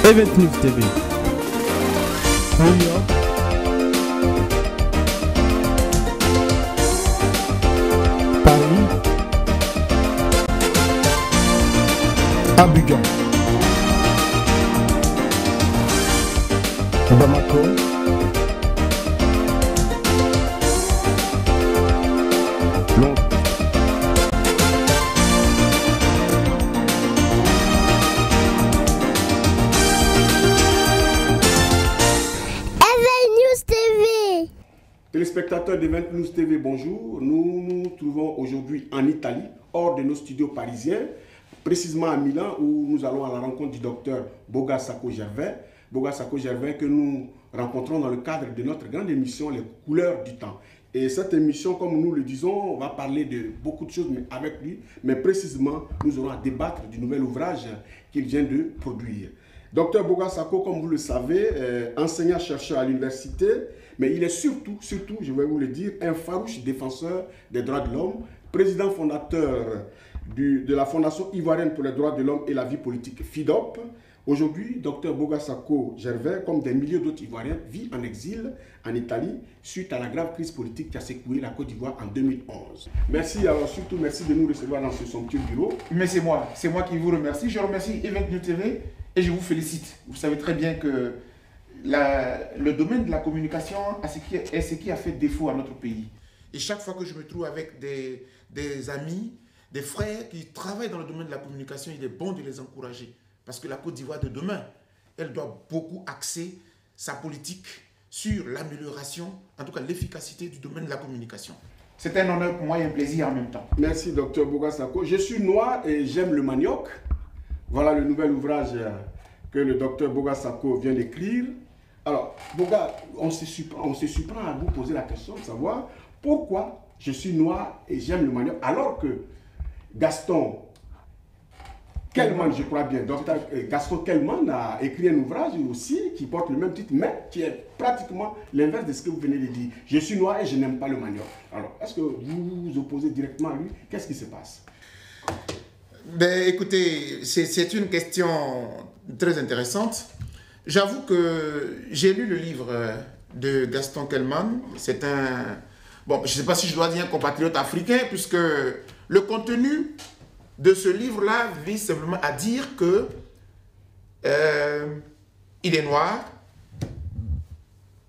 Event News TV. New York. Paris. Abidjan. Bamako. Londres. Téléspectateurs d'Event News TV, bonjour. Nous nous trouvons aujourd'hui en Italie, hors de nos studios parisiens, précisément à Milan, où nous allons à la rencontre du docteur Boga Sako Gervais. Boga Sako Gervais que nous rencontrons dans le cadre de notre grande émission Les couleurs du temps. Et cette émission, comme nous le disons, on va parler de beaucoup de choses avec lui, mais précisément, nous aurons à débattre du nouvel ouvrage qu'il vient de produire. Docteur Boga Sako, comme vous le savez, enseignant-chercheur à l'université, mais il est surtout, je vais vous le dire, un farouche défenseur des droits de l'homme, président fondateur de la Fondation ivoirienne pour les droits de l'homme et la vie politique, FIDOP. Aujourd'hui, Dr Boga Sako Gervais, comme des milliers d'autres Ivoiriens, vit en exil en Italie suite à la grave crise politique qui a secoué la Côte d'Ivoire en 2011. Merci, alors surtout merci de nous recevoir dans ce somptueux bureau. Mais c'est moi qui vous remercie. Je remercie Event News TV et je vous félicite. Vous savez très bien que le domaine de la communication est ce qui a fait défaut à notre pays. Et chaque fois que je me trouve avec des amis, des frères qui travaillent dans le domaine de la communication, il est bon de les encourager. Parce que la Côte d'Ivoire de demain, elle doit beaucoup axer sa politique sur l'amélioration, en tout cas l'efficacité du domaine de la communication. C'est un honneur pour moi et un plaisir en même temps. Merci, Dr Boga Sako. Je suis noir et j'aime le manioc. Voilà le nouvel ouvrage que le Dr Boga Sako vient d'écrire. Alors, Boga, on se surprend à vous poser la question de savoir pourquoi je suis noir et j'aime le manioc, alors que Gaston Kelman, je crois bien, Dr Gaston Kelman a écrit un ouvrage aussi qui porte le même titre, mais qui est pratiquement l'inverse de ce que vous venez de dire. Je suis noir et je n'aime pas le manioc. Alors, est-ce que vous vous opposez directement à lui? Qu'est-ce qui se passe? Ben, écoutez, c'est une question très intéressante. J'avoue que j'ai lu le livre de Gaston Kelman. C'est un... Bon, je ne sais pas si je dois dire un compatriote africain, puisque le contenu de ce livre-là vise simplement à dire que il est noir,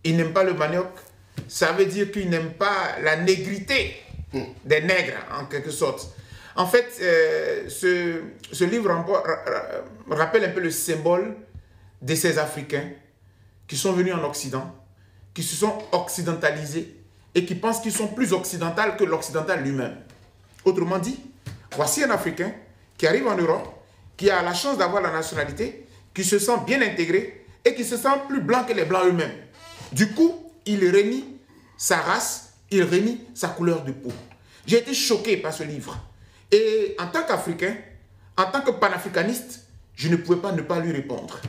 il n'aime pas le manioc. Ça veut dire qu'il n'aime pas la négrité des nègres, en quelque sorte. En fait, ce livre rappelle un peu le symbole de ces Africains qui sont venus en Occident, qui se sont occidentalisés et qui pensent qu'ils sont plus occidentaux que l'occidental lui-même. Autrement dit, voici un Africain qui arrive en Europe, qui a la chance d'avoir la nationalité, qui se sent bien intégré et qui se sent plus blanc que les blancs eux-mêmes. Du coup, il renie sa race, il renie sa couleur de peau. J'ai été choqué par ce livre. Et en tant qu'Africain, en tant que panafricaniste, je ne pouvais pas ne pas lui répondre.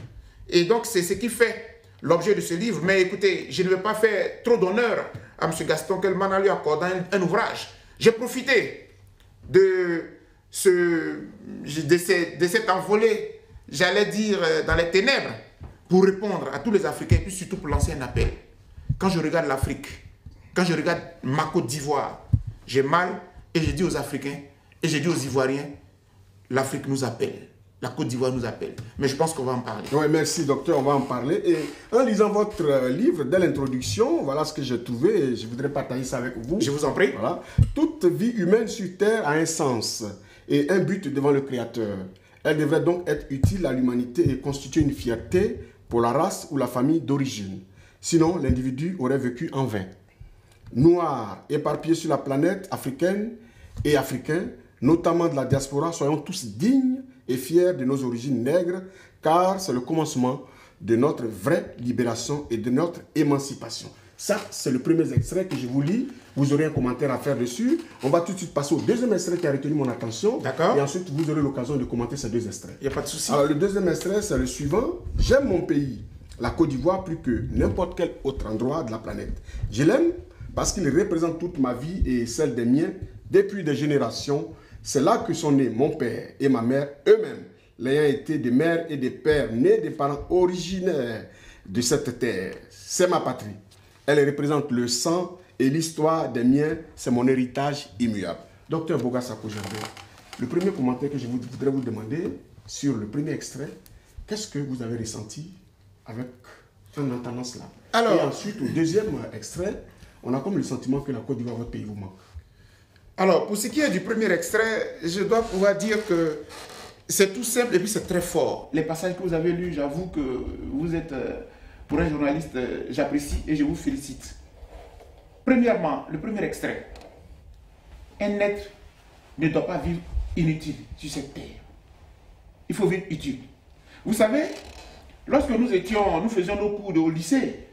Et donc, c'est ce qui fait l'objet de ce livre. Mais écoutez, je ne vais pas faire trop d'honneur à M. Gaston Kelman en lui accordant un ouvrage. J'ai profité de cette envolée, j'allais dire, dans les ténèbres, pour répondre à tous les Africains et puis surtout pour lancer un appel. Quand je regarde l'Afrique, quand je regarde ma Côte d'Ivoire, j'ai mal et je dis aux Africains et je dis aux Ivoiriens, l'Afrique nous appelle. La Côte d'Ivoire nous appelle. Mais je pense qu'on va en parler. Oui, merci docteur, on va en parler. Et en lisant votre livre, dès l'introduction, voilà ce que j'ai trouvé et je voudrais partager ça avec vous. Je vous en prie. Voilà. Toute vie humaine sur Terre a un sens et un but devant le Créateur. Elle devrait donc être utile à l'humanité et constituer une fierté pour la race ou la famille d'origine. Sinon, l'individu aurait vécu en vain. Noirs, éparpillés sur la planète africaine et africains, notamment de la diaspora, soyons tous dignes et fiers de nos origines nègres, car c'est le commencement de notre vraie libération et de notre émancipation. Ça, c'est le premier extrait que je vous lis. Vous aurez un commentaire à faire dessus. On va tout de suite passer au deuxième extrait qui a retenu mon attention. D'accord. Et ensuite, vous aurez l'occasion de commenter ces deux extraits. Il n'y a pas de souci. Alors, le deuxième extrait, c'est le suivant. J'aime mon pays, la Côte d'Ivoire, plus que n'importe quel autre endroit de la planète. Je l'aime parce qu'il représente toute ma vie et celle des miens depuis des générations. C'est là que sont nés mon père et ma mère eux-mêmes. l'ayant été des mères et des pères nés des parents originaires de cette terre. C'est ma patrie. Elle représente le sang et l'histoire des miens. C'est mon héritage immuable. Docteur Boga Sako Gervais, le premier commentaire que je voudrais vous demander sur le premier extrait, qu'est-ce que vous avez ressenti avec en entendant cela? Alors, et ensuite, au deuxième extrait, on a comme le sentiment que la Côte d'Ivoire, votre pays, vous manque. Alors, pour ce qui est du premier extrait, je dois pouvoir dire que c'est tout simple et puis c'est très fort. Les passages que vous avez lus, j'avoue que vous êtes, pour un journaliste, j'apprécie et je vous félicite. Premièrement, le premier extrait. Un être ne doit pas vivre inutile sur cette terre. Il faut vivre utile. Vous savez, lorsque nous faisions nos cours au lycée,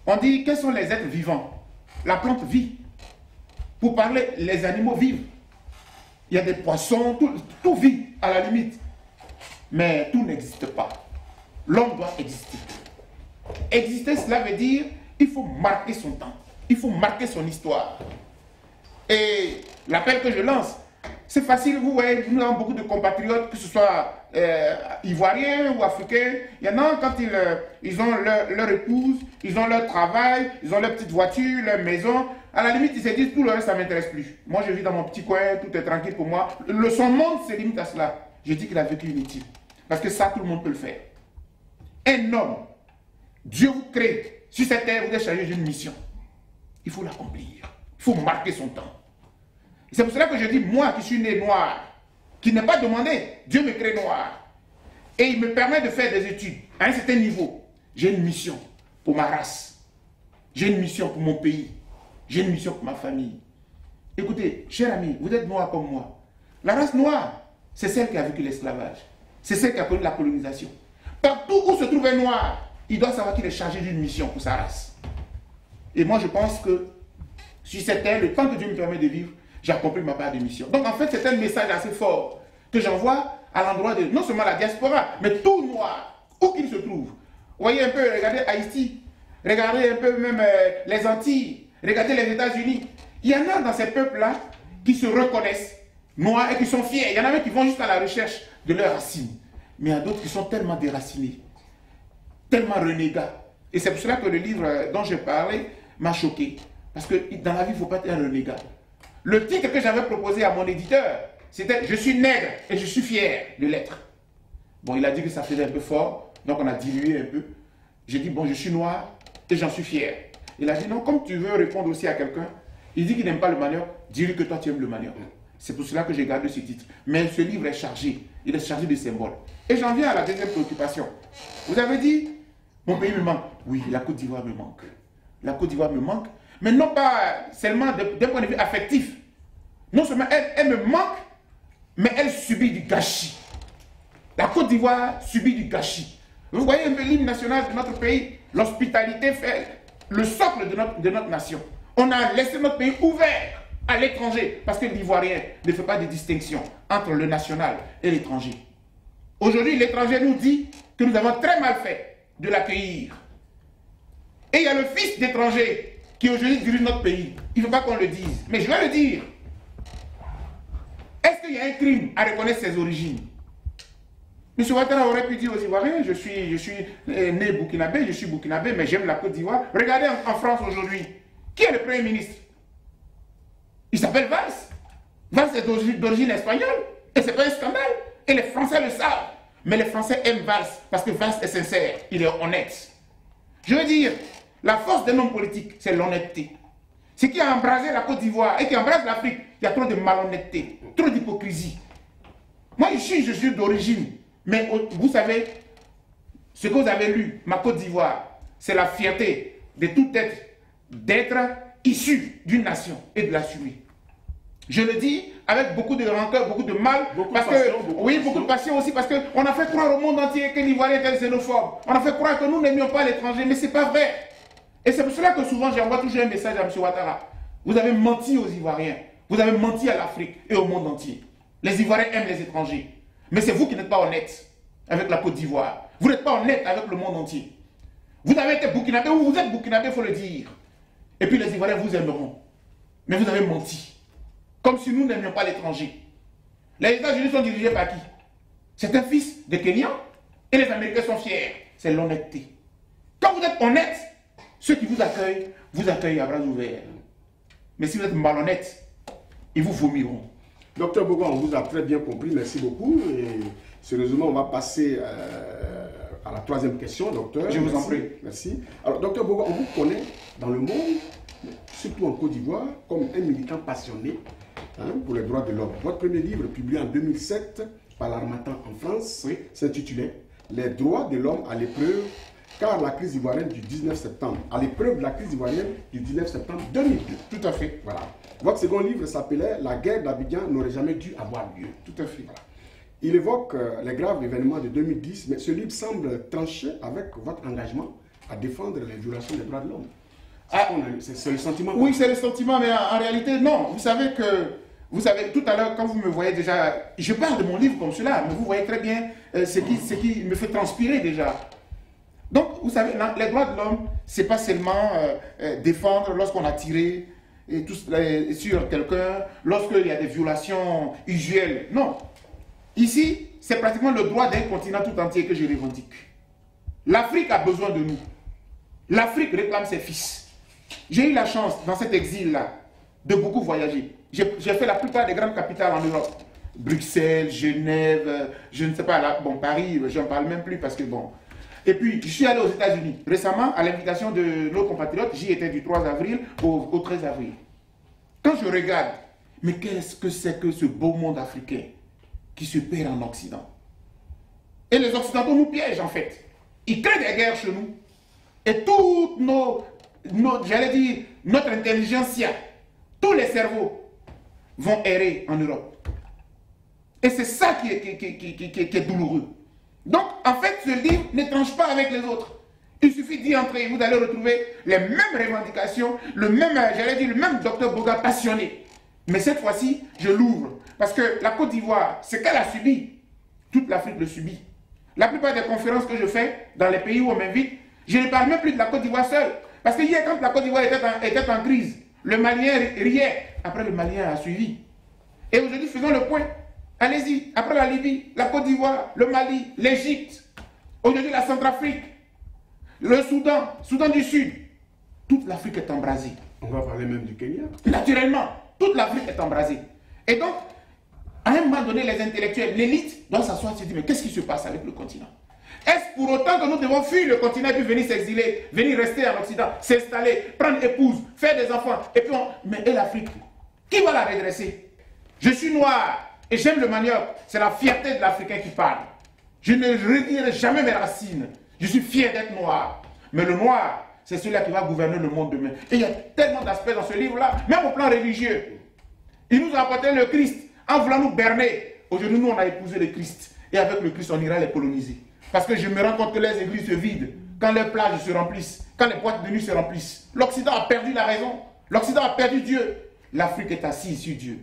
on dit quels sont les êtres vivants. La plante vit. Pour parler, les animaux vivent. Il y a des poissons, tout vit à la limite. Mais tout n'existe pas. L'homme doit exister. Exister, cela veut dire il faut marquer son temps. Il faut marquer son histoire. Et l'appel que je lance, c'est facile, vous voyez, nous avons beaucoup de compatriotes, que ce soit ivoiriens ou africains. Il y en a quand ils ont leur épouse, ils ont leur travail, ils ont leur petite voiture, leur maison. À la limite, ils se disent, tout le reste, ça ne m'intéresse plus. Moi, je vis dans mon petit coin, tout est tranquille pour moi. Son monde se limite à cela. Je dis qu'il a vécu inutile. Parce que ça, tout le monde peut le faire. Un homme, Dieu vous crée. Sur cette terre, vous êtes chargé d'une mission. Il faut l'accomplir. Il faut marquer son temps. C'est pour cela que je dis, moi qui suis né noir, qui n'ai pas demandé, Dieu me crée noir. Et il me permet de faire des études à un certain niveau. J'ai une mission pour ma race. J'ai une mission pour mon pays. J'ai une mission pour ma famille. Écoutez, cher ami, vous êtes noir comme moi. La race noire, c'est celle qui a vécu l'esclavage. C'est celle qui a connu la colonisation. Partout où se trouve un noir, il doit savoir qu'il est chargé d'une mission pour sa race. Et moi, je pense que sur cette terre, le temps que Dieu me permet de vivre, j'ai accompli ma part de mission. Donc en fait, c'est un message assez fort que j'envoie à l'endroit de non seulement la diaspora, mais tout noir, où qu'il se trouve. Vous voyez un peu, regardez Haïti, regardez un peu même les Antilles, regardez les États-Unis. Il y en a dans ces peuples-là qui se reconnaissent noirs et qui sont fiers. Il y en a même qui vont juste à la recherche de leurs racines. Mais il y a d'autres qui sont tellement déracinés, tellement renégats. Et c'est pour cela que le livre dont je parlais m'a choqué. Parce que dans la vie, il ne faut pas être un renégat. Le titre que j'avais proposé à mon éditeur, c'était « Je suis nègre et je suis fier de l'être ». Bon, il a dit que ça faisait un peu fort, donc on a dilué un peu. J'ai dit « Bon, je suis noir et j'en suis fier ». Il a dit « Non, comme tu veux répondre aussi à quelqu'un, il dit qu'il n'aime pas le manioc, dis-lui que toi tu aimes le manioc ». C'est pour cela que j'ai gardé ce titre. Mais ce livre est chargé, il est chargé de symboles. Et j'en viens à la deuxième préoccupation. Vous avez dit « Mon pays me manque ». Oui, la Côte d'Ivoire me manque. La Côte d'Ivoire me manque. Mais non pas seulement d'un point de vue affectif. Non seulement elle me manque, mais elle subit du gâchis. La Côte d'Ivoire subit du gâchis. Vous voyez un peu l'hymne national de notre pays, l'hospitalité fait le socle de notre nation. On a laissé notre pays ouvert à l'étranger parce que l'Ivoirien ne fait pas de distinction entre le national et l'étranger. Aujourd'hui, l'étranger nous dit que nous avons très mal fait de l'accueillir. Et il y a le fils d'étranger qui aujourd'hui dirige notre pays. Il ne faut pas qu'on le dise, mais je vais le dire. Est-ce qu'il y a un crime à reconnaître ses origines? M. Ouattara aurait pu dire aux Ivoiriens, je suis né burkinabé, je suis burkinabé, mais j'aime la Côte d'Ivoire. Regardez en France aujourd'hui, qui est le Premier ministre? Il s'appelle Valls. Valls est d'origine espagnole, et ce n'est pas un scandale. Et les Français le savent. Mais les Français aiment Valls, parce que Valls est sincère, il est honnête. Je veux dire, la force d'un homme politique, c'est l'honnêteté. Ce qui a embrasé la Côte d'Ivoire et qui embrase l'Afrique, il y a trop de malhonnêteté, trop d'hypocrisie. Moi, je suis d'origine, mais vous savez, ce que vous avez lu, ma Côte d'Ivoire, c'est la fierté de tout être, d'être issu d'une nation et de l'assumer. Je le dis avec beaucoup de rancœur, beaucoup de mal, beaucoup de passion aussi, parce qu'on a fait croire au monde entier que l'Ivoirien était xénophobe. On a fait croire que nous n'aimions pas l'étranger, mais ce n'est pas vrai. Et c'est pour cela que souvent j'envoie toujours un message à M. Ouattara. Vous avez menti aux Ivoiriens, vous avez menti à l'Afrique et au monde entier. Les Ivoiriens aiment les étrangers. Mais c'est vous qui n'êtes pas honnête avec la Côte d'Ivoire. Vous n'êtes pas honnête avec le monde entier. Vous avez été burkinabé, ou vous êtes burkinabé, il faut le dire. Et puis les Ivoiriens vous aimeront. Mais vous avez menti. Comme si nous n'aimions pas l'étranger. Les États-Unis sont dirigés par qui? C'est un fils de Kenyan et les Américains sont fiers. C'est l'honnêteté. Quand vous êtes honnête, ceux qui vous accueillent à bras ouverts. Mais si vous êtes malhonnête, ils vous vomiront. Docteur Boga, on vous a très bien compris, merci beaucoup. Et sérieusement, on va passer à la troisième question, docteur. Je vous en prie. Merci. Alors, docteur Boga, on vous connaît dans le monde, surtout en Côte d'Ivoire, comme un militant passionné pour les droits de l'homme. Votre premier livre, publié en 2007 par l'Harmattan en France, s'intitulait « Les droits de l'homme à l'épreuve ». Car la crise ivoirienne du 19 septembre, à l'épreuve de la crise ivoirienne du 19 septembre 2002. Tout à fait. Voilà. Votre second livre s'appelait « La guerre d'Abidjan n'aurait jamais dû avoir lieu ». Tout à fait. Voilà. Il évoque les graves événements de 2010, mais ce livre semble trancher avec votre engagement à défendre les violations des droits de l'homme. C'est le sentiment. Oui, c'est le sentiment, mais en réalité, non. Vous savez, tout à l'heure, quand vous me voyez déjà, je parle de mon livre comme cela, mais vous voyez très bien ce qui me fait transpirer déjà. Donc, vous savez, les droits de l'homme, ce n'est pas seulement défendre lorsqu'on a tiré sur quelqu'un, lorsqu'il y a des violations usuelles. Non. Ici, c'est pratiquement le droit d'un continent tout entier que je revendique. L'Afrique a besoin de nous. L'Afrique réclame ses fils. J'ai eu la chance, dans cet exil-là, de beaucoup voyager. J'ai fait la plupart des grandes capitales en Europe. Bruxelles, Genève, je ne sais pas, là, bon, Paris, je n'en parle même plus parce que bon... Et puis, je suis allé aux États-Unis. Récemment, à l'invitation de nos compatriotes, j'y étais du 3 avril au 13 avril. Quand je regarde, mais qu'est-ce que c'est que ce beau monde africain qui se perd en Occident? Et les Occidentaux nous piègent en fait. Ils créent des guerres chez nous. Et toutes j'allais dire, notre intelligentsia, tous les cerveaux vont errer en Europe. Et c'est ça qui est douloureux. Donc, en fait, ce livre ne tranche pas avec les autres. Il suffit d'y entrer, vous allez retrouver les mêmes revendications, le même docteur Boga passionné. Mais cette fois-ci, je l'ouvre. Parce que la Côte d'Ivoire, ce qu'elle a subi, toute l'Afrique le subit. La plupart des conférences que je fais dans les pays où on m'invite, je ne parle même plus de la Côte d'Ivoire seule. Parce que hier, quand la Côte d'Ivoire était en crise, le Malien riait. Après, le Malien a suivi. Et aujourd'hui, faisons le point. Allez-y, après la Libye, la Côte d'Ivoire, le Mali, l'Égypte, aujourd'hui la Centrafrique, le Soudan du Sud, toute l'Afrique est embrasée. On va parler même du Kenya. Naturellement, toute l'Afrique est embrasée. Et donc, à un moment donné, les intellectuels, l'élite, doivent s'asseoir et se dire, mais qu'est-ce qui se passe avec le continent? Est-ce pour autant que nous devons fuir le continent et puis venir s'exiler, venir rester en Occident, s'installer, prendre épouse, faire des enfants, et puis mais et l'Afrique? Qui va la redresser? Je suis noir. Et j'aime le manioc, c'est la fierté de l'Africain qui parle. Je ne redierai jamais mes racines. Je suis fier d'être noir. Mais le noir, c'est celui-là qui va gouverner le monde demain. Et il y a tellement d'aspects dans ce livre-là, même au plan religieux. Il nous a apporté le Christ en voulant nous berner. Aujourd'hui, nous, on a épousé le Christ. Et avec le Christ, on ira les coloniser. Parce que je me rends compte que les églises se vident, quand les plages se remplissent, quand les boîtes de nuit se remplissent. L'Occident a perdu la raison. L'Occident a perdu Dieu. L'Afrique est assise sur Dieu.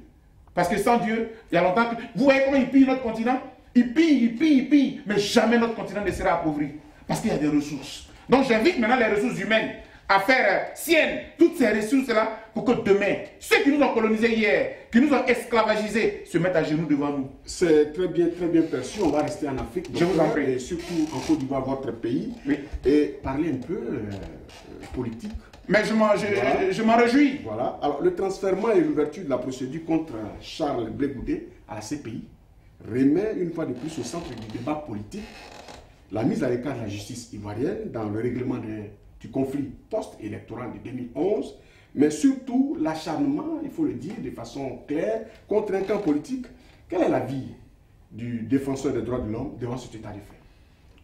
Parce que sans Dieu, il y a longtemps que... Vous voyez comment il pille notre continent? Il pille, mais jamais notre continent ne sera appauvri. Parce qu'il y a des ressources. Donc j'invite maintenant les ressources humaines à faire siennes toutes ces ressources-là pour que demain, ceux qui nous ont colonisés hier, qui nous ont esclavagisés, se mettent à genoux devant nous. C'est très bien perçu. On va rester en Afrique. Je vous en prie. Et surtout en Côte d'Ivoire, votre pays. Oui. Et parler un peu politique. Mais je m'en réjouis. Voilà. Alors, le transfèrement et l'ouverture de la procédure contre Charles Blé Goudé à la CPI remet une fois de plus au centre du débat politique la mise à l'écart de la justice ivoirienne dans le règlement du conflit post-électoral de 2011, mais surtout l'acharnement, il faut le dire de façon claire, contre un camp politique. Quel est l'avis du défenseur des droits de l'homme devant cet état de fait?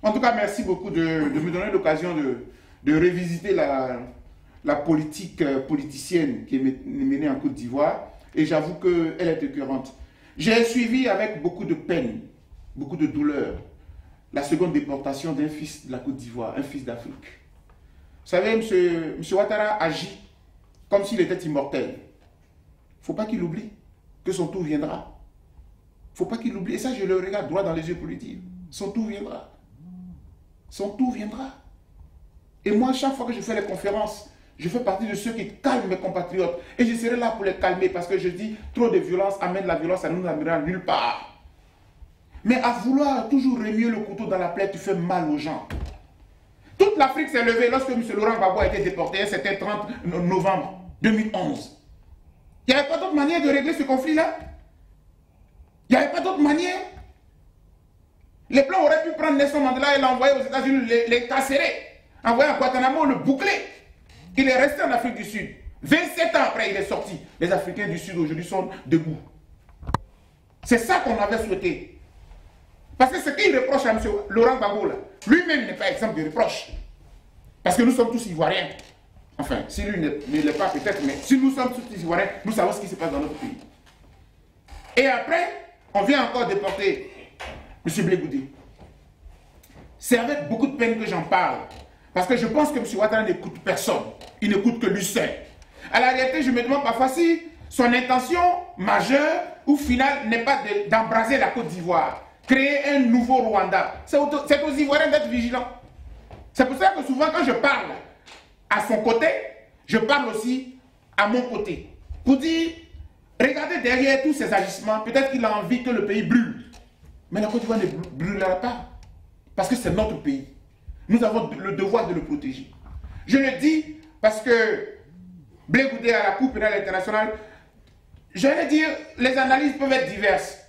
En tout cas, merci beaucoup de me donner l'occasion de revisiter la politique politicienne qui est menée en Côte d'Ivoire, et j'avoue qu'elle est écœurante. J'ai suivi avec beaucoup de peine, beaucoup de douleur, la seconde déportation d'un fils de la Côte d'Ivoire, un fils d'Afrique. Vous savez, M. Ouattara agit comme s'il était immortel. Il ne faut pas qu'il oublie que son tour viendra. Il ne faut pas qu'il oublie, et ça je le regarde droit dans les yeux pour lui dire, son tour viendra. Son tour viendra. Et moi, chaque fois que je fais les conférences, je fais partie de ceux qui calment mes compatriotes. Et je serai là pour les calmer parce que je dis, trop de violence amène la violence, ça ne nous amènera nulle part. Mais à vouloir toujours remuer le couteau dans la plaie, tu fais mal aux gens. Toute l'Afrique s'est levée lorsque M. Laurent Gbagbo a été déporté, c'était 30 novembre 2011. Il n'y avait pas d'autre manière de régler ce conflit-là. Il n'y avait pas d'autre manière. Les Blancs auraient pu prendre Nelson Mandela et l'envoyer aux États-Unis, les carcérer, envoyer à Guantanamo, le boucler. Il est resté en Afrique du Sud. 27 ans après, il est sorti. Les Africains du Sud aujourd'hui sont debout. C'est ça qu'on avait souhaité. Parce que ce qu'il reproche à M. Laurent Gbagbo, lui-même n'est pas exemple de reproche. Parce que nous sommes tous Ivoiriens. Enfin, si lui ne l'est pas peut-être, mais si nous sommes tous Ivoiriens, nous savons ce qui se passe dans notre pays. Et après, on vient encore déporter M. Blé Goudé. C'est avec beaucoup de peine que j'en parle. Parce que je pense que M. Ouattara n'écoute personne. Il n'écoute que lui seul. À la réalité, je me demande parfois si son intention majeure ou finale n'est pas d'embraser la Côte d'Ivoire. Créer un nouveau Rwanda. C'est aux Ivoiriens d'être vigilants. C'est pour ça que souvent quand je parle à son côté, je parle aussi à mon côté. Pour dire, regardez derrière tous ces agissements, peut-être qu'il a envie que le pays brûle. Mais la Côte d'Ivoire ne brûlera pas. Parce que c'est notre pays. Nous avons le devoir de le protéger. Je le dis parce que Blé Goudé à la Cour pénale internationale, j'allais dire, les analyses peuvent être diverses.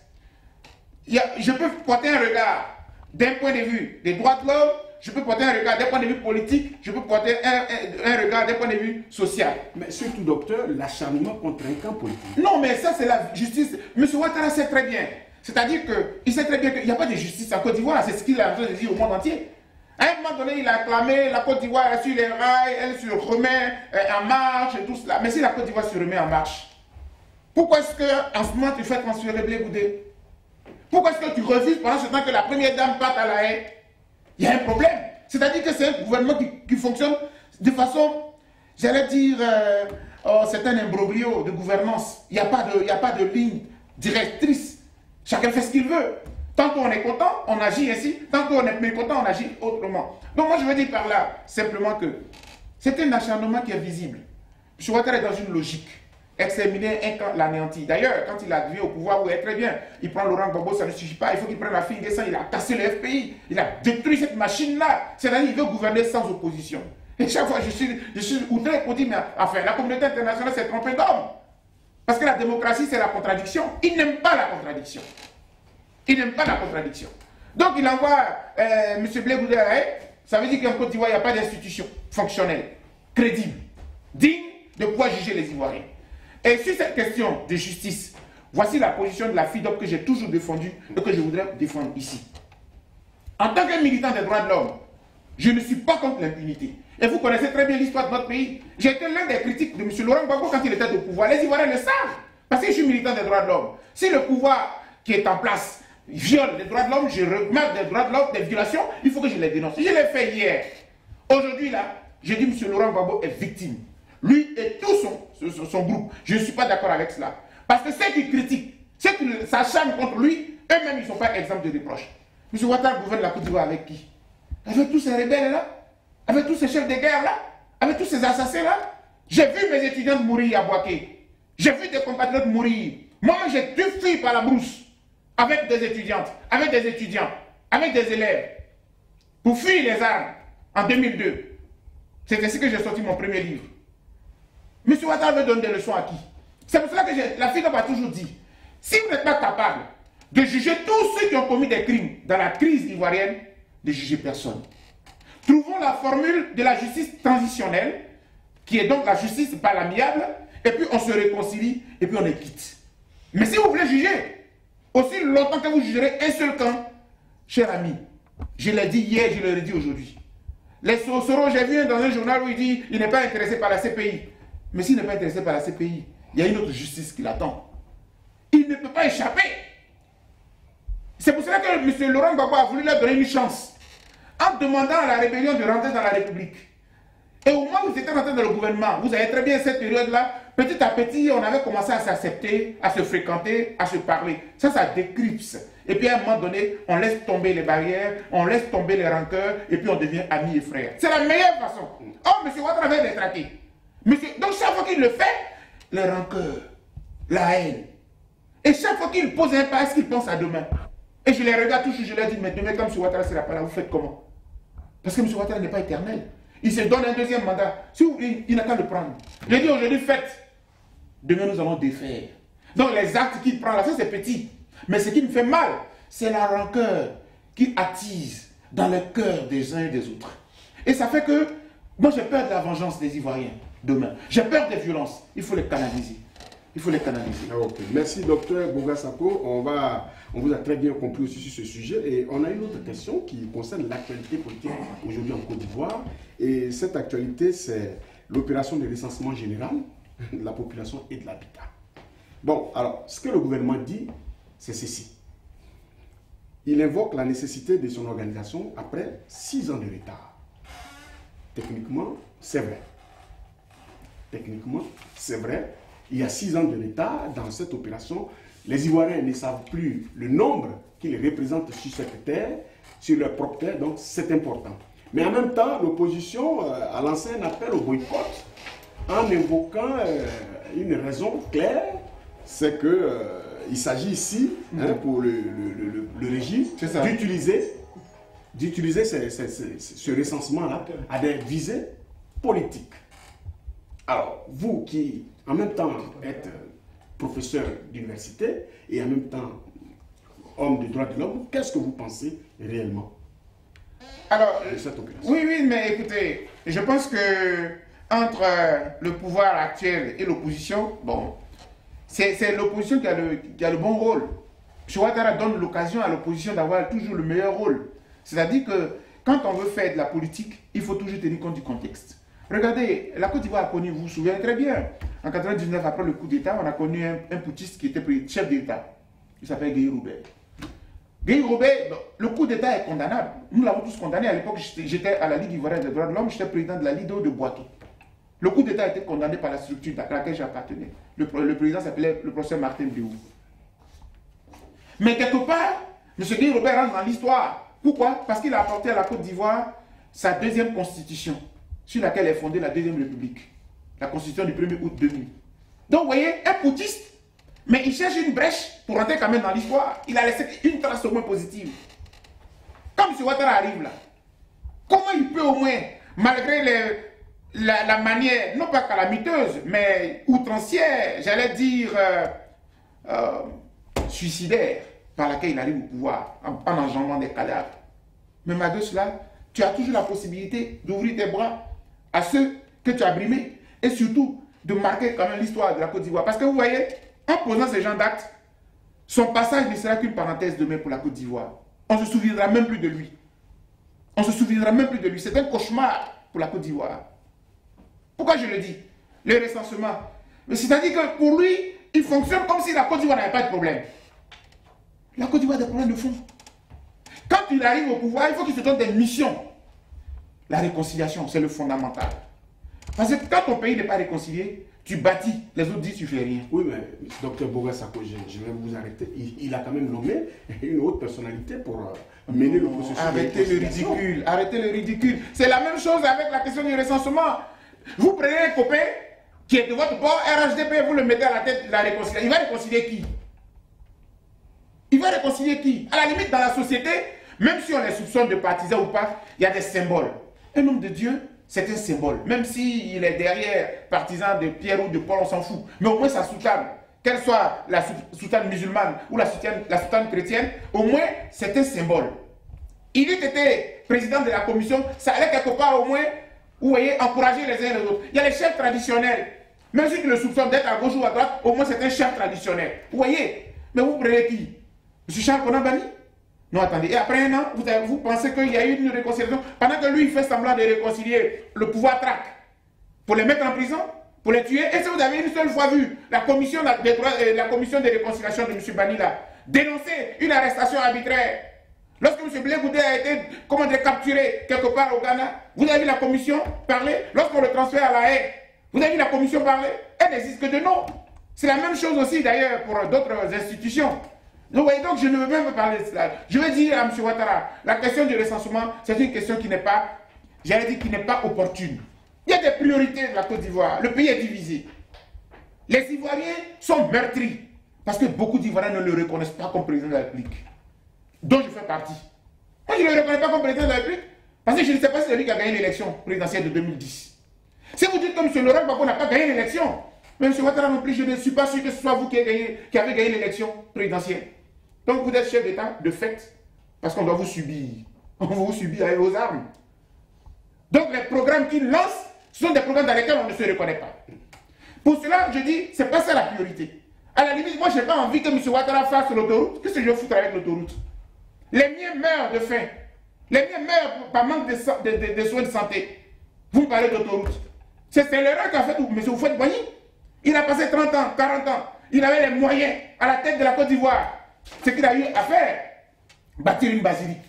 Je peux porter un regard d'un point de vue des droits de l'homme, je peux porter un regard d'un point de vue politique, je peux porter un regard d'un point de vue social. Mais surtout, docteur, l'acharnement contre un camp politique. Non, mais ça, c'est la justice. M. Ouattara sait très bien. C'est-à-dire qu'il sait très bien qu'il n'y a pas de justice en Côte d'Ivoire. C'est ce qu'il a besoin de dire au monde entier. À un moment donné, il a acclamé la Côte d'Ivoire est sur les rails, elle se remet en marche et tout cela. Mais si la Côte d'Ivoire se remet en marche, pourquoi est-ce qu'en ce moment tu fais transférer Blé Goudé? Pourquoi est-ce que tu refuses pendant ce temps que la première dame parte à la haie? Il y a un problème. C'est-à-dire que c'est un gouvernement qui fonctionne de façon, j'allais dire, c'est un imbroglio de gouvernance. Il n'y a pas de ligne directrice. Chacun fait ce qu'il veut. Tant qu'on est content, on agit ainsi. Tant qu'on est mécontent, on agit autrement. Donc moi, je veux dire par là, simplement que c'est un acharnement qui est visible. M. Ouattara est dans une logique. Exterminer un camp, l'anéantir. D'ailleurs, quand il a arrivé au pouvoir, oui, très bien, il prend Laurent Gbagbo, ça ne suffit pas. Il faut qu'il prenne la fille, il descend, il a cassé le FPI. Il a détruit cette machine-là. C'est-à-dire qu'il veut gouverner sans opposition. Et chaque fois, je suis outré pour dire, mais enfin, la communauté internationale s'est trompée d'homme. Parce que la démocratie, c'est la contradiction. Il n'aime pas la contradiction. Il n'aime pas la contradiction. Donc, il envoie M. Blé Goudé à la haie. Ça veut dire qu'en Côte d'Ivoire, il n'y a pas d'institution fonctionnelle, crédible, digne de pouvoir juger les Ivoiriens. Et sur cette question de justice, voici la position de la FIDOP que j'ai toujours défendue et que je voudrais défendre ici. En tant que militant des droits de l'homme, je ne suis pas contre l'impunité. Et vous connaissez très bien l'histoire de notre pays. J'ai été l'un des critiques de M. Laurent Gbagbo quand il était au pouvoir. Les Ivoiriens le savent. Parce que je suis militant des droits de l'homme. Si le pouvoir qui est en place viole les droits de l'homme, je remarque des droits de l'homme, des violations, il faut que je les dénonce. Je l'ai fait hier. Aujourd'hui, là, je dis M. Laurent Gbagbo est victime. Lui et tout son groupe. Je ne suis pas d'accord avec cela. Parce que ceux qui critiquent, ceux qui s'acharnent contre lui, eux-mêmes, ils ne sont pas exempts de reproches. M. Ouattara gouverne la Côte d'Ivoire avec qui? Avec tous ces rebelles-là? Avec tous ces chefs de guerre-là? Avec tous ces assassins-là? J'ai vu mes étudiants mourir à Boaké. J'ai vu des compatriotes mourir. Moi, j'ai dû fuir par la brousse avec des étudiantes, avec des étudiants, avec des élèves, pour fuir les armes en 2002. C'est ainsi que j'ai sorti mon premier livre. M. Ouattara veut donner des leçons à qui? C'est pour cela que la FIDOP a toujours dit, si vous n'êtes pas capable de juger tous ceux qui ont commis des crimes dans la crise ivoirienne, ne jugez personne. Trouvons la formule de la justice transitionnelle, qui est donc la justice par l'amiable, et puis on se réconcilie, et puis on est quitte. Mais si vous voulez juger, aussi longtemps que vous jugerez un seul camp, cher ami, je l'ai dit hier, je le redis aujourd'hui. Les Soro, j'ai vu dans un journal où il dit il n'est pas intéressé par la CPI. Mais s'il n'est pas intéressé par la CPI, il y a une autre justice qui l'attend. Il ne peut pas échapper. C'est pour cela que M. Laurent Gbagbo a voulu leur donner une chance en demandant à la rébellion de rentrer dans la République. Et au moment où vous étiez rentré dans le gouvernement, vous avez très bien cette période-là, petit à petit, on avait commencé à s'accepter, à se fréquenter, à se parler. Ça décrypte. Et puis à un moment donné, on laisse tomber les barrières, on laisse tomber les rancœurs, et puis on devient amis et frères. C'est la meilleure façon. Oh, M. Ouattara avait détraqué. Donc chaque fois qu'il le fait, les rancœurs, la haine. Et chaque fois qu'il pose un pas, est-ce qu'il pense à demain? Et je les regarde toujours, je leur dis, mais demain, comme M. Ouattara ne sera pas là, vous faites comment? Parce que M. Ouattara n'est pas éternel. Il se donne un deuxième mandat. Si vous, il n'a qu'à le prendre. Je dis aujourd'hui, faites. Demain, nous allons défaire. Donc, les actes qu'il prend là, ça c'est petit. Mais ce qui me fait mal, c'est la rancœur qui attise dans le cœur des uns et des autres. Et ça fait que, moi j'ai peur de la vengeance des Ivoiriens demain. J'ai peur des violences. Il faut les canaliser. Il faut les canaliser. Okay. Merci, docteur Boga Sako. On vous a très bien compris aussi sur ce sujet. Et on a une autre question qui concerne l'actualité politique aujourd'hui en Côte d'Ivoire. Et cette actualité, c'est l'opération de recensement général de la population et de l'habitat. Bon, alors, ce que le gouvernement dit, c'est ceci. Il invoque la nécessité de son organisation après 6 ans de retard. Techniquement, c'est vrai. Techniquement, c'est vrai. Il y a 6 ans de retard dans cette opération. Les Ivoiriens ne savent plus le nombre qu'ils représentent sur cette terre, sur leur propre terre, donc c'est important. Mais en même temps, l'opposition a lancé un appel au boycott en invoquant une raison claire, c'est qu'il s'agit ici, pour le régime, d'utiliser ce recensement-là à des visées politiques. Alors, vous qui, en même temps, êtes professeur d'université et en même temps homme des droits de l'homme, qu'est-ce que vous pensez réellement de cette opération? Oui, mais écoutez, je pense que entre le pouvoir actuel et l'opposition, bon, c'est l'opposition qui a le bon rôle. M. Ouattara donne l'occasion à l'opposition d'avoir toujours le meilleur rôle. C'est-à-dire que quand on veut faire de la politique, il faut toujours tenir compte du contexte. Regardez, la Côte d'Ivoire a connu, vous vous souvenez très bien, en 1999, après le coup d'État, on a connu un putschiste qui était chef d'État. Il s'appelle Guy Robert. Guy Robert, le coup d'État est condamnable. Nous l'avons tous condamné. À l'époque, j'étais à la Ligue ivoirienne des droits de l'homme, j'étais président de la Lido de Boaké. Le coup d'État a été condamné par la structure à laquelle j'appartenais. Le président s'appelait le professeur Martin Béou. Mais quelque part, M. Guy Robert rentre dans l'histoire. Pourquoi? Parce qu'il a apporté à la Côte d'Ivoire sa deuxième constitution, sur laquelle est fondée la Deuxième République, la constitution du 1er août 2000. Donc, vous voyez, un putschiste, mais il cherche une brèche pour rentrer quand même dans l'histoire. Il a laissé une trace au moins positive. Quand M. Ouattara arrive là, comment il peut au moins, malgré la manière, non pas calamiteuse, mais outrancière, j'allais dire suicidaire, par laquelle il arrive au pouvoir, en enjambant des cadavres. Mais malgré cela, tu as toujours la possibilité d'ouvrir tes bras à ceux que tu as brimés et surtout de marquer quand même l'histoire de la Côte d'Ivoire. Parce que vous voyez, en posant ce genre d'actes, son passage ne sera qu'une parenthèse demain pour la Côte d'Ivoire. On ne se souviendra même plus de lui. On ne se souviendra même plus de lui. C'est un cauchemar pour la Côte d'Ivoire. Pourquoi je le dis? Le recensement. C'est-à-dire que pour lui, il fonctionne comme si la Côte d'Ivoire n'avait pas de problème. La Côte d'Ivoire a des problèmes de fond. Quand il arrive au pouvoir, il faut qu'il se donne des missions. La réconciliation, c'est le fondamental. Parce que quand ton pays n'est pas réconcilié, tu bâtis, les autres disent tu fais rien. Oui, mais docteur Boga Sako, je vais vous arrêter. Il a quand même nommé une autre personnalité pour mener le processus. Arrêtez le ridicule, arrêtez le ridicule. C'est la même chose avec la question du recensement. Vous prenez un copain qui est de votre bord, RHDP, vous le mettez à la tête de la réconciliation. Il va réconcilier qui? Il va réconcilier qui? À la limite, dans la société, même si on les soupçonne de partisans ou pas, il y a des symboles. Un homme de Dieu, c'est un symbole. Même s'il est derrière partisan de Pierre ou de Paul, on s'en fout. Mais au moins sa soutane, qu'elle soit la soutane musulmane ou la soutane chrétienne, au moins c'est un symbole. Il eût été président de la commission, ça allait quelque part au moins, vous voyez, encourager les uns et les autres. Il y a les chefs traditionnels. Même si tu le soupçonnes d'être à gauche ou à droite, au moins c'est un chef traditionnel. Vous voyez? Mais vous prenez qui? M. Charles Konambani? Non, attendez. Et après un an, vous pensez qu'il y a eu une réconciliation pendant que lui, il fait semblant de réconcilier, le pouvoir traque pour les mettre en prison, pour les tuer. Et si vous avez une seule fois vu la commission de réconciliation de M. Bani là, dénoncer une arrestation arbitraire, lorsque M. Blé Goudé a été capturé quelque part au Ghana, vous avez vu la commission parler? Lorsqu'on le transfère à la haie, vous avez vu la commission parler? Elle n'existe que de nom. C'est la même chose aussi d'ailleurs pour d'autres institutions. Donc je ne veux même pas parler de cela. Je veux dire à M. Ouattara, la question du recensement, c'est une question qui n'est pas, j'allais dire, qui n'est pas opportune. Il y a des priorités de la Côte d'Ivoire. Le pays est divisé. Les Ivoiriens sont meurtris parce que beaucoup d'Ivoiriens ne le reconnaissent pas comme président de la République. dont je fais partie. Moi, je ne le reconnais pas comme président de la République, parce que je ne sais pas si c'est lui qui a gagné l'élection présidentielle de 2010. Si vous dites que M. Laurent Gbagbo n'a pas gagné l'élection, mais M. Ouattara non plus, je ne suis pas sûr que ce soit vous qui avez gagné l'élection présidentielle. Donc vous êtes chef d'État de fait, parce qu'on doit vous subir. On va vous subir avec vos armes. Donc les programmes qu'il lance, ce sont des programmes dans lesquels on ne se reconnaît pas. Pour cela, je dis, ce n'est pas ça la priorité. À la limite, moi, je n'ai pas envie que M. Ouattara fasse l'autoroute. Qu'est-ce que je vais foutre avec l'autoroute? Les miens meurent de faim. Les miens meurent par manque de soins de santé. Vous me parlez d'autoroute. C'est l'erreur qu'a fait M. Houphouët-Boigny. Il a passé 30 ans, 40 ans. Il avait les moyens à la tête de la Côte d'Ivoire. Ce qu'il a eu à faire, bâtir une basilique.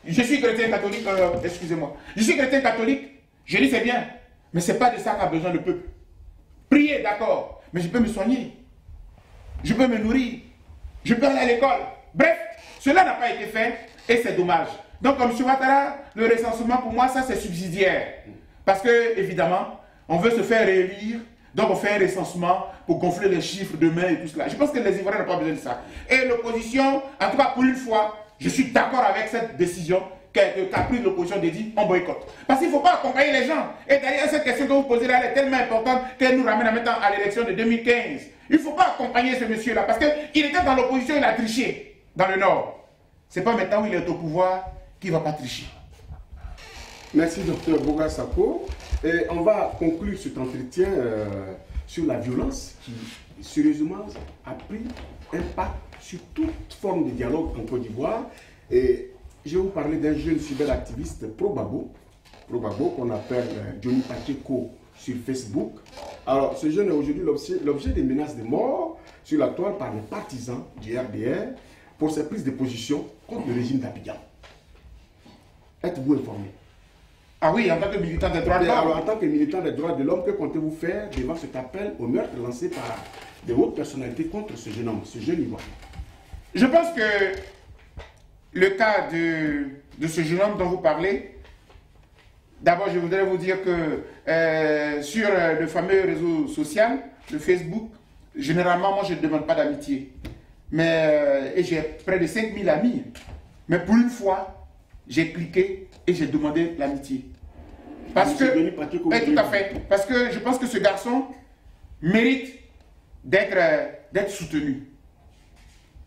Je suis chrétien catholique, excusez-moi. Je suis chrétien catholique, je dis c'est bien, mais ce n'est pas de ça qu'a besoin le peuple. Prier, d'accord, mais je peux me soigner. Je peux me nourrir. Je peux aller à l'école. Bref, cela n'a pas été fait et c'est dommage. Donc, comme M. Ouattara, le recensement, pour moi, ça c'est subsidiaire. Parce que, évidemment, on veut se faire réélire. Donc on fait un recensement pour gonfler les chiffres demain et tout cela. Je pense que les Ivoiriens n'ont pas besoin de ça. Et l'opposition, en tout cas pour une fois, je suis d'accord avec cette décision qu'a prise l'opposition de dire on boycotte. Parce qu'il ne faut pas accompagner les gens. Et d'ailleurs, cette question que vous posez là, elle est tellement importante qu'elle nous ramène maintenant à l'élection de 2015. Il ne faut pas accompagner ce monsieur-là parce qu'il était dans l'opposition, il a triché dans le Nord. Ce n'est pas maintenant où il est au pouvoir qu'il ne va pas tricher. Merci, Dr Boga Sako. Et on va conclure cet entretien sur la violence qui, sérieusement, a pris un pas sur toute forme de dialogue en Côte d'Ivoire. Et je vais vous parler d'un jeune cyberactiviste pro-Gbagbo qu'on appelle Johnny Pacheco sur Facebook. Alors, ce jeune est aujourd'hui l'objet des menaces de mort sur la toile par les partisans du RDR pour ses prises de position contre le régime d'Abidjan. Êtes-vous informé? Ah oui, en tant que militant des droits de l'homme. Alors, en tant que militant des droits de l'homme, que comptez-vous faire devant cet appel au meurtre lancé par des hautes personnalités contre ce jeune homme, ce jeune Ivoirien? Je pense que le cas de ce jeune homme dont vous parlez, d'abord je voudrais vous dire que sur le fameux réseau social, le Facebook, généralement moi je ne demande pas d'amitié. Et j'ai près de 5000 amis. Mais pour une fois, j'ai cliqué et j'ai demandé l'amitié. Parce que, tout à fait, parce que je pense que ce garçon mérite d'être soutenu.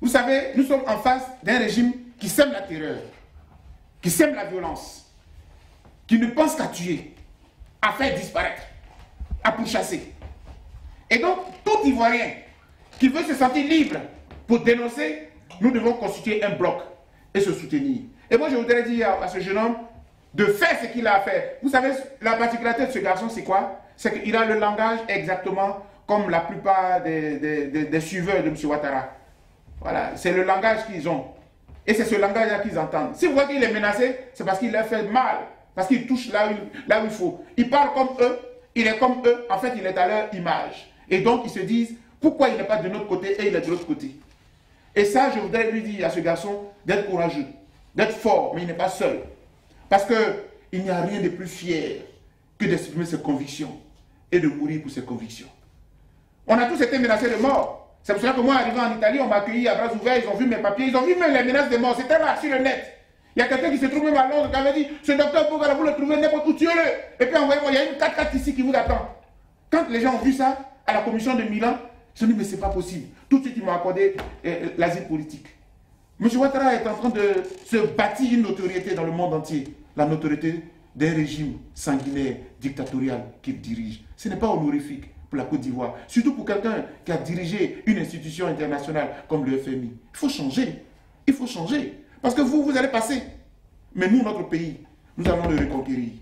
Vous savez, nous sommes en face d'un régime qui sème la terreur, qui sème la violence, qui ne pense qu'à tuer, à faire disparaître, à pourchasser. Et donc, tout Ivoirien qui veut se sentir libre pour dénoncer, nous devons constituer un bloc et se soutenir. Et moi, je voudrais dire à ce jeune homme de faire ce qu'il a à faire. Vous savez, la particularité de ce garçon, c'est quoi? C'est qu'il a le langage exactement comme la plupart des suiveurs de M. Ouattara. Voilà, c'est le langage qu'ils ont. Et c'est ce langage-là qu'ils entendent. Si vous voyez qu'il est menacé, c'est parce qu'il a fait mal. Parce qu'il touche là où il faut. Il parle comme eux, il est comme eux. En fait, il est à leur image. Et donc, ils se disent, pourquoi il n'est pas de notre côté et il est de l'autre côté? Et ça, je voudrais lui dire à ce garçon d'être courageux, d'être fort, mais il n'est pas seul. Parce qu'il n'y a rien de plus fier que d'exprimer ses convictions et de mourir pour ses convictions. On a tous été menacés de mort. C'est pour cela que moi, arrivé en Italie, on m'a accueilli à bras ouverts, ils ont vu mes papiers, ils ont vu même les menaces de mort. C'était là, sur le net. Il y a quelqu'un qui se trouve même à Londres qui avait dit, ce docteur Boga, vous le trouvez n'importe où, tuez-le. Et puis envoyez-moi, il y a une 4x4 ici qui vous attend. Quand les gens ont vu ça, à la commission de Milan, ils ont dit, mais c'est pas possible. Tout de suite, ils m'ont accordé l'asile politique. M. Ouattara est en train de se bâtir une notoriété dans le monde entier. La notoriété d'un régime sanguinaire, dictatorial qu'il dirige. Ce n'est pas honorifique pour la Côte d'Ivoire. Surtout pour quelqu'un qui a dirigé une institution internationale comme le FMI. Il faut changer. Il faut changer. Parce que vous allez passer. Mais nous, notre pays, nous allons le reconquérir.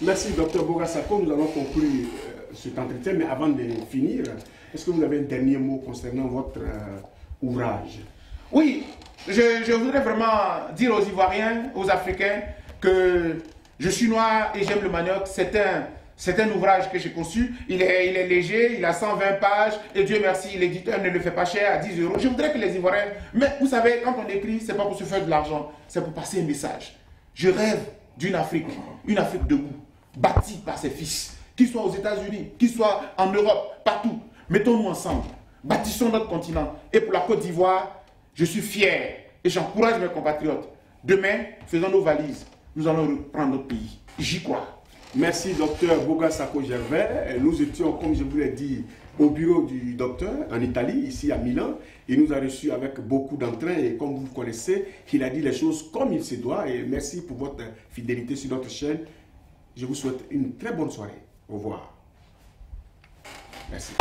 Merci, Dr Boga Sako. Nous allons conclure cet entretien. Mais avant de finir, est-ce que vous avez un dernier mot concernant votre ouvrage? Oui, je voudrais vraiment dire aux Ivoiriens, aux Africains, que je suis noir et j'aime le manioc. C'est un ouvrage que j'ai conçu. Il est léger, il a 120 pages. Et Dieu merci, l'éditeur ne le fait pas cher, à 10 €. Je voudrais que les Ivoiriens... Mais vous savez, quand on écrit, ce n'est pas pour se faire de l'argent. C'est pour passer un message. Je rêve d'une Afrique, une Afrique debout, bâtie par ses fils. Qu'ils soient aux États-Unis, qu'ils soient en Europe, partout. Mettons-nous ensemble. Bâtissons notre continent. Et pour la Côte d'Ivoire, je suis fier Et j'encourage mes compatriotes. Demain, faisons nos valises. Nous allons reprendre notre pays. J'y crois. Merci, docteur Boga Sako Gervais. Nous étions, comme je vous l'ai dit, au bureau du docteur en Italie, ici à Milan. Il nous a reçus avec beaucoup d'entrain et comme vous connaissez, il a dit les choses comme il se doit. Et merci pour votre fidélité sur notre chaîne. Je vous souhaite une très bonne soirée. Au revoir. Merci.